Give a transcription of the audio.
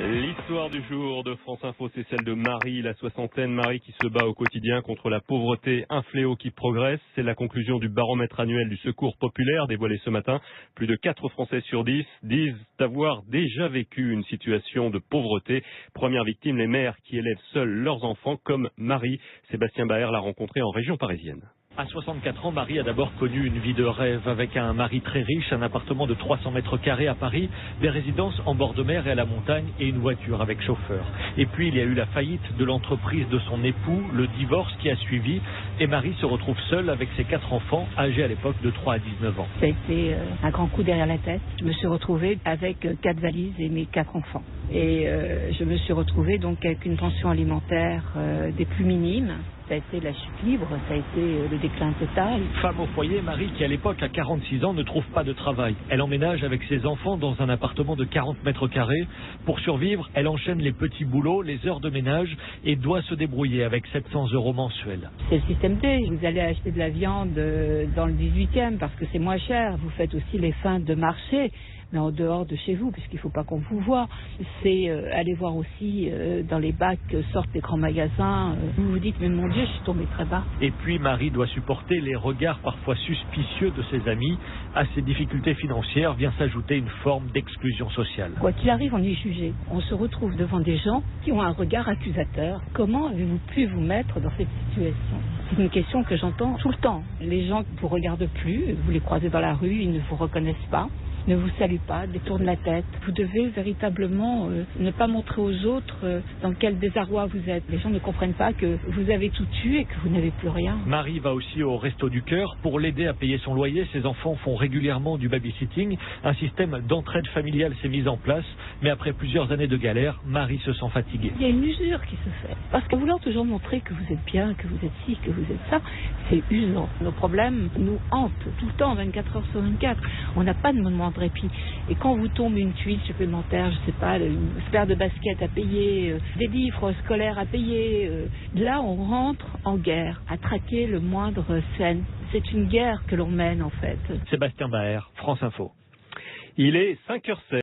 L'histoire du jour de France Info, c'est celle de Marie, la soixantaine. Marie qui se bat au quotidien contre la pauvreté, un fléau qui progresse. C'est la conclusion du baromètre annuel du Secours populaire dévoilé ce matin. Plus de 4 Français sur 10 disent avoir déjà vécu une situation de pauvreté. Première victime, les mères qui élèvent seules leurs enfants, comme Marie. Sébastien Baer l'a rencontrée en région parisienne. À 64 ans, Marie a d'abord connu une vie de rêve avec un mari très riche, un appartement de 300 mètres carrés à Paris, des résidences en bord de mer et à la montagne et une voiture avec chauffeur. Et puis il y a eu la faillite de l'entreprise de son époux, le divorce qui a suivi et Marie se retrouve seule avec ses 4 enfants, âgés à l'époque de 3 à 19 ans. Ça a été un grand coup derrière la tête. Je me suis retrouvée avec 4 valises et mes 4 enfants. Et je me suis retrouvée donc avec une pension alimentaire des plus minimes. Ça a été la chute libre, ça a été le déclin total. Femme au foyer, Marie, qui à l'époque a 46 ans, ne trouve pas de travail. Elle emménage avec ses enfants dans un appartement de 40 mètres carrés. Pour survivre, elle enchaîne les petits boulots, les heures de ménage et doit se débrouiller avec 700 € mensuels. C'est le système D. Vous allez acheter de la viande dans le 18e parce que c'est moins cher. Vous faites aussi les fins de marché, mais en dehors de chez vous, puisqu'il ne faut pas qu'on vous voit. C'est aller voir aussi dans les bacs sortent les grands magasins. Vous vous dites, mais mon Dieu, je suis tombée très bas. Et puis Marie doit supporter les regards parfois suspicieux de ses amis. À ces difficultés financières vient s'ajouter une forme d'exclusion sociale. Quoi qu'il arrive, on est jugé. On se retrouve devant des gens qui ont un regard accusateur. Comment avez-vous pu vous mettre dans cette situation ? C'est une question que j'entends tout le temps. Les gens ne vous regardent plus, vous les croisez dans la rue, ils ne vous reconnaissent pas, ne vous saluent pas, détournent la tête. Vous devez véritablement ne pas montrer aux autres dans quel désarroi vous êtes. Les gens ne comprennent pas que vous avez tout eu et que vous n'avez plus rien. Marie va aussi au Resto du Cœur pour l'aider à payer son loyer. Ses enfants font régulièrement du babysitting. Un système d'entraide familiale s'est mis en place, mais après plusieurs années de galère, Marie se sent fatiguée. Il y a une usure qui se fait. Parce que vouloir toujours montrer que vous êtes bien, que vous êtes ci, que vous êtes ça, c'est usant. Nos problèmes nous hantent tout le temps, 24 heures sur 24. On n'a pas de moment de répit. Et quand vous tombe une tuile supplémentaire, je sais pas, une paire de baskets à payer, des livres scolaires à payer, là on rentre en guerre, à traquer le moindre scène. C'est une guerre que l'on mène en fait. Sébastien Baer, France Info. Il est 5h16.